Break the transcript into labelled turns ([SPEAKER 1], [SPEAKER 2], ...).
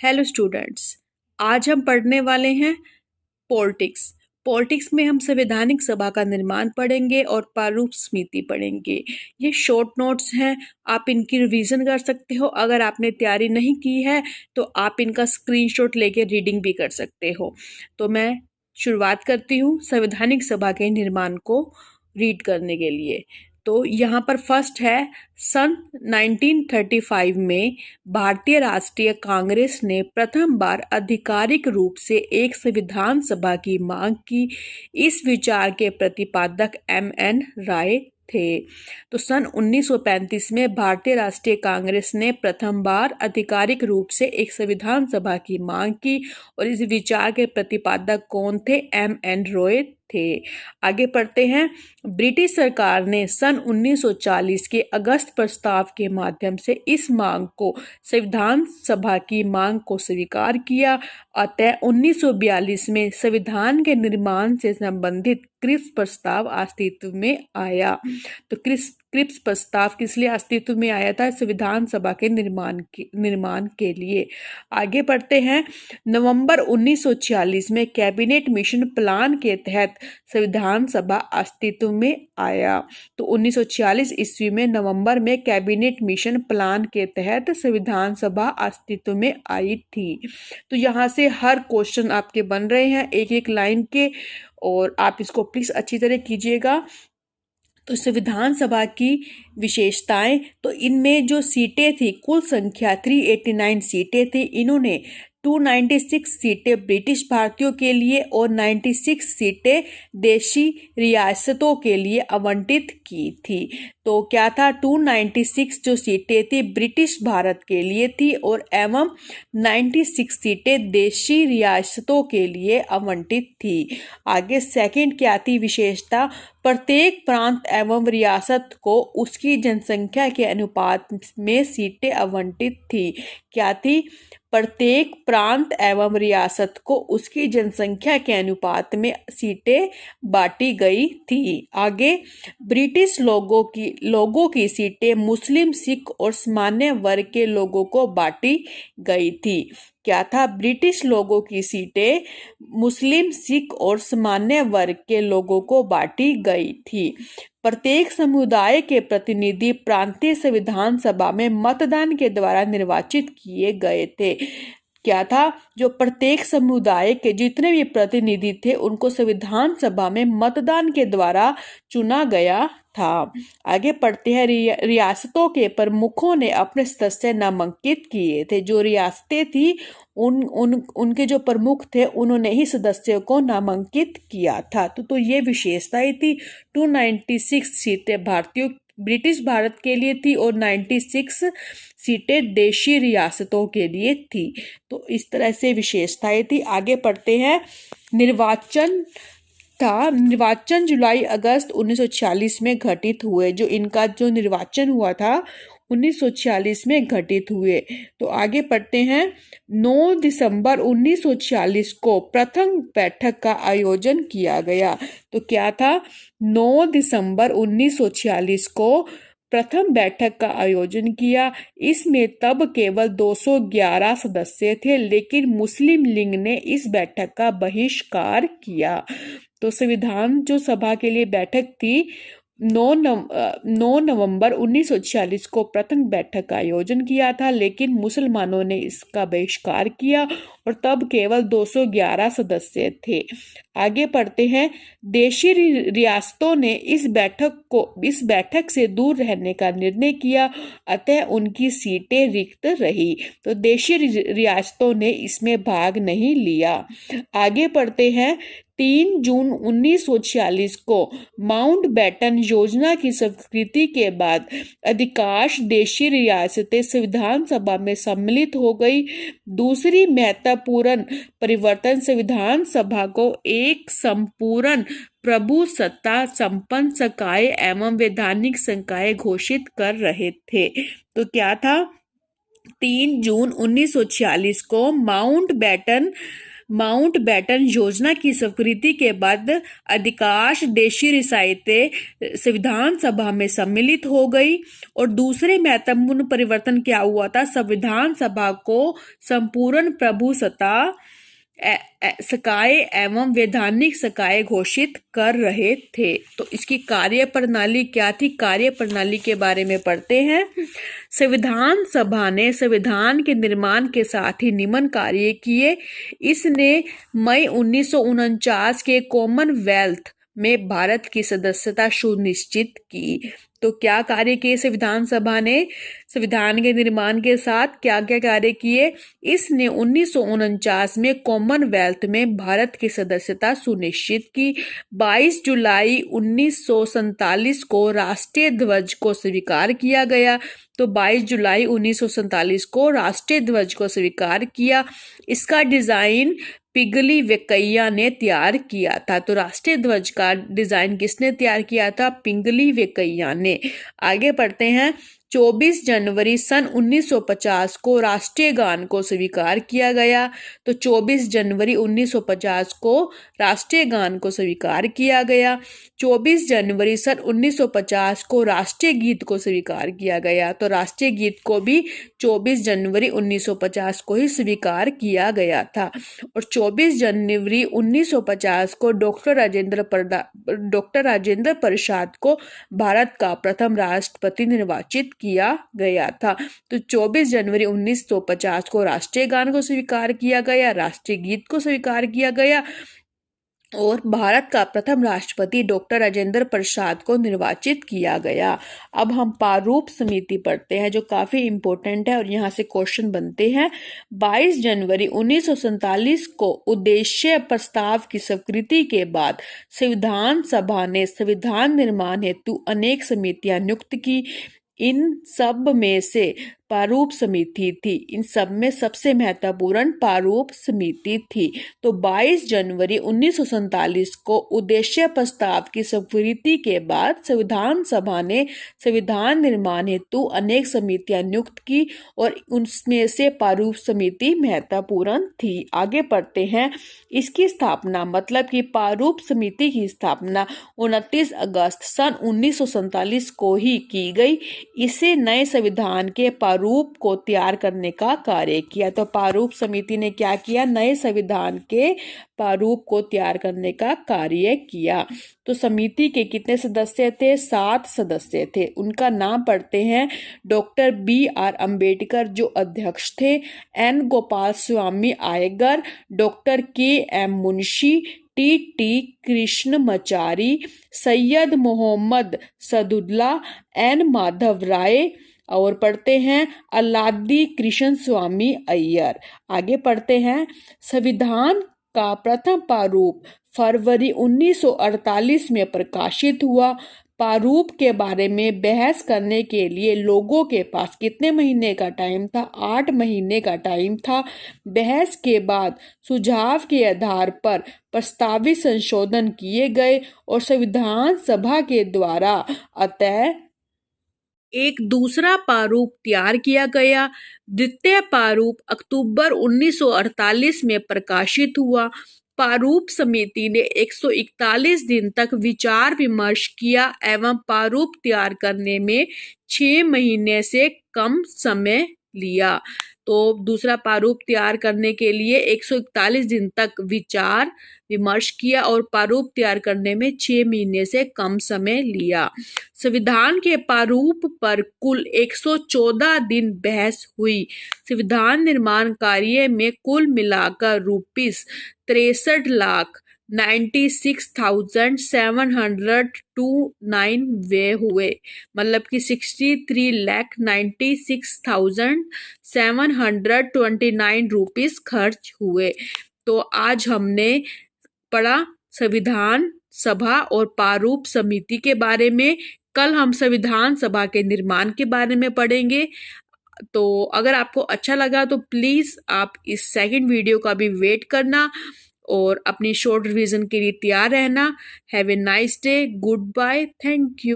[SPEAKER 1] Hello students, आज हम पढ़ने वाले हैं पॉलिटिक्स। पॉलिटिक्स में हम संवैधानिक सभा का निर्माण पढ़ेंगे और प्रारूप समिति पढ़ेंगे। ये शॉर्ट नोट्स हैं, आप इनकी रिवीजन कर सकते हो। अगर आपने तैयारी नहीं की है तो आप इनका स्क्रीनशॉट लेके रीडिंग भी कर सकते हो। तो मैं शुरुआत करती हूँ संवैधानिक सभा के निर्माण को रीड करने के लिए। तो यहाँ पर फर्स्ट है, सन 1935 में भारतीय राष्ट्रीय कांग्रेस ने प्रथम बार आधिकारिक रूप से एक संविधान सभा की मांग की। इस विचार के प्रतिपादक एम.एन. राय थे। तो सन 1935 में भारतीय राष्ट्रीय कांग्रेस ने प्रथम बार आधिकारिक रूप से एक संविधान सभा की मांग की और इस विचार के प्रतिपादक कौन थे? एम.एन. रॉय थे। आगे पढ़ते हैं। ब्रिटिश सरकार ने सन 1940 के अगस्त प्रस्ताव के माध्यम से इस मांग को संविधान सभा की मांग को स्वीकार किया। अतः 1942 में संविधान के निर्माण से संबंधित क्रिप्स प्रस्ताव अस्तित्व में आया। तो क्रिप्स प्रस्ताव किस लिए अस्तित्व में आया था? संविधान सभा के निर्माण के लिए। आगे पढ़ते हैं। नवंबर 1946 में कैबिनेट मिशन प्लान के तहत संविधान सभा अस्तित्व में आया। तो 1946 ईस्वी में नवंबर में कैबिनेट मिशन प्लान के तहत संविधान सभा अस्तित्व में आई थी। तो यहाँ से हर क्वेश्चन आपके बन रहे हैं एक एक लाइन के, और आप इसको प्लीज अच्छी तरह कीजिएगा। तो संविधान सभा की विशेषताएं, तो इनमें जो सीटें थी, कुल संख्या 389 सीटें थी। इन्होंने 296 सीटें ब्रिटिश भारतीयों के लिए और 96 सीटें देशी रियासतों के लिए आवंटित की थी। तो क्या था? 296 जो सीटें थी ब्रिटिश भारत के लिए थी और एवं 96 सीटें देशी रियासतों के लिए आवंटित थी। आगे सेकंड क्या थी विशेषता? प्रत्येक प्रांत एवं रियासत को उसकी जनसंख्या के अनुपात में सीटें आवंटित थी। क्या थी? प्रत्येक प्रांत एवं रियासत को उसकी जनसंख्या के अनुपात में सीटें बांटी गई थी। आगे ब्रिटिश लोगों की सीटें मुस्लिम, सिख और सामान्य वर्ग के लोगों को बांटी गई थी। क्या था? ब्रिटिश लोगों की सीटें मुस्लिम, सिख और सामान्य वर्ग के लोगों को बांटी गई थी। प्रत्येक समुदाय के प्रतिनिधि प्रांतीय संविधान सभा में मतदान के द्वारा निर्वाचित किए गए थे। क्या था? जो प्रत्येक समुदाय के जितने भी प्रतिनिधि थे उनको संविधान सभा में मतदान के द्वारा चुना गया था। आगे पढ़ते हैं। रियासतों के प्रमुखों ने अपने सदस्य नामांकित किए थे। जो रियासतें थी उनके जो प्रमुख थे उन्होंने ही सदस्यों को नामांकित किया था। तो ये विशेषताएं थी। 296 सीटें ब्रिटिश भारत के लिए थी और 96 सीटें देशी रियासतों के लिए थी। तो इस तरह से विशेषताएं थी। आगे पढ़ते हैं। निर्वाचन जुलाई अगस्त 1946 में घटित हुए। जो निर्वाचन हुआ था 1946 में घटित हुए। तो आगे पढ़ते हैं। 9 दिसंबर 1946 को प्रथम बैठक का आयोजन किया गया। तो क्या था? 9 दिसंबर 1946 को प्रथम बैठक का आयोजन किया। इसमें तब केवल 211 सदस्य थे, लेकिन मुस्लिम लीग ने इस बैठक का बहिष्कार किया। तो संविधान जो सभा के लिए बैठक थी 9 नवंबर 1946 को प्रथम बैठक का आयोजन किया था, लेकिन मुसलमानों ने इसका बहिष्कार किया और तब केवल 211 सदस्य थे। आगे पढ़ते हैं। देशी रियासतों ने इस बैठक से दूर रहने का निर्णय किया, अतः उनकी सीटें रिक्त रही। तो देशी रियासतों ने इसमें भाग नहीं लिया। आगे पढ़ते हैं। 3 जून 1946 को माउंटबेटन योजना की स्वीकृति के बाद अधिकांश देशी रियासतें संविधान सभा में सम्मिलित हो गई। दूसरी महत्वपूर्ण परिवर्तन संविधान सभा को एक संपूर्ण प्रभुसत्ता संपन्न संकाय एवं वैधानिक संकाय घोषित कर रहे थे। तो क्या था? 3 जून 1946 को माउंटबेटन माउंटबेटन योजना की स्वीकृति के बाद अधिकांश देशी रियासतें संविधान सभा में सम्मिलित हो गई। और दूसरे महत्वपूर्ण परिवर्तन क्या हुआ था? संविधान सभा को संपूर्ण प्रभुसत्ता सकाए एवं वैधानिक सकाए घोषित कर रहे थे। तो इसकी कार्य प्रणाली क्या थी? कार्य प्रणाली के बारे में पढ़ते हैं। संविधान सभा ने संविधान के निर्माण के साथ ही निम्न कार्य किए। इसने मई 1949 के कॉमनवेल्थ में भारत की सदस्यता सुनिश्चित की। तो क्या कार्य किए संविधान सभा ने? संविधान के निर्माण के साथ क्या क्या कार्य किए? इसने 1949 में कॉमनवेल्थ में भारत की सदस्यता सुनिश्चित की। 22 जुलाई 1947 को राष्ट्रीय ध्वज को स्वीकार किया गया। तो 22 जुलाई 1947 को राष्ट्रीय ध्वज को स्वीकार किया। इसका डिजाइन पिंगली वेंकैया ने तैयार किया था। तो राष्ट्रीय ध्वज का डिजाइन किसने तैयार किया था? पिंगली वेंकैया ने। आगे पढ़ते हैं। 24 जनवरी सन 1950 को राष्ट्रीय गान को स्वीकार किया गया। तो 24 जनवरी 1950 को राष्ट्रीय गान को स्वीकार किया गया। 24 जनवरी सन 1950 को राष्ट्रीय गीत को स्वीकार किया गया। तो राष्ट्रीय गीत को भी 24 जनवरी 1950 को ही स्वीकार किया गया था। और 24 जनवरी 1950 को डॉक्टर राजेंद्र प्रसाद को भारत का प्रथम राष्ट्रपति निर्वाचित किया गया था। तो 24 जनवरी 1950 को राष्ट्रीय गान को स्वीकार किया गया, राष्ट्रीय गीत को स्वीकार किया गया और भारत का प्रथम राष्ट्रपति डॉक्टर राजेंद्र प्रसाद को निर्वाचित किया गया। अब हम प्रारूप समिति पढ़ते हैं जो काफी इंपॉर्टेंट है और यहाँ से क्वेश्चन बनते हैं। 22 जनवरी 1947 को उद्देश्य प्रस्ताव की स्वीकृति के बाद संविधान सभा ने संविधान निर्माण हेतु अनेक समितियां नियुक्त की। इन सब में से प्रारूप समिति थी। इन सब में सबसे महत्वपूर्ण प्रारूप समिति थी। तो 22 जनवरी 1947 को उद्देश्य प्रस्ताव की स्वीकृति के बाद संविधान सभा ने संविधान निर्माण हेतु अनेक समितियां नियुक्त की और उनमें से प्रारूप समिति महत्वपूर्ण थी। आगे पढ़ते हैं। इसकी स्थापना मतलब कि प्रारूप समिति की स्थापना 29 अगस्त सन 1947 को ही की गई। इसे नए संविधान के प्रारूप को तैयार करने का कार्य किया। तो प्रारूप समिति ने क्या किया? नए संविधान के प्रारूप को तैयार करने का कार्य किया। तो समिति के कितने सदस्य थे? 7 सदस्य थे। उनका नाम पढ़ते हैं। डॉक्टर BR अम्बेडकर जो अध्यक्ष थे, N Gopalaswami Ayyangar, doctor KM Munshi, TT Krishnamachari, Syed Mohammad Saadulla, N Madhav Rao और पढ़ते हैं अल्लादी कृष्ण स्वामी अय्यर। आगे पढ़ते हैं। संविधान का प्रथम प्रारूप फरवरी 1948 में प्रकाशित हुआ। प्रारूप के बारे में बहस करने के लिए लोगों के पास कितने महीने का टाइम था? 8 महीने का टाइम था। बहस के बाद सुझाव के आधार पर प्रस्तावित संशोधन किए गए और संविधान सभा के द्वारा अतः एक दूसरा प्रारूप तैयार किया गया। द्वितीय प्रारूप अक्टूबर 1948 में प्रकाशित हुआ। प्रारूप समिति ने 141 दिन तक विचार विमर्श किया एवं प्रारूप तैयार करने में 6 महीने से कम समय लिया। तो दूसरा प्रारूप तैयार करने के लिए 141 दिन तक विचार विमर्श किया और प्रारूप तैयार करने में 6 महीने से कम समय लिया। संविधान के प्रारूप पर कुल 114 दिन बहस हुई। संविधान निर्माण कार्य में कुल मिलाकर ₹96,702 व्यय हुए। मतलब कि 63,96,729 रुपीस खर्च हुए। तो आज हमने पढ़ा संविधान सभा और प्रारूप समिति के बारे में। कल हम संविधान सभा के निर्माण के बारे में पढ़ेंगे। तो अगर आपको अच्छा लगा तो प्लीज़ आप इस सेकंड वीडियो का भी वेट करना और अपनी शॉर्ट रिवीजन के लिए तैयार रहना। Have a nice day. Good bye. Thank you.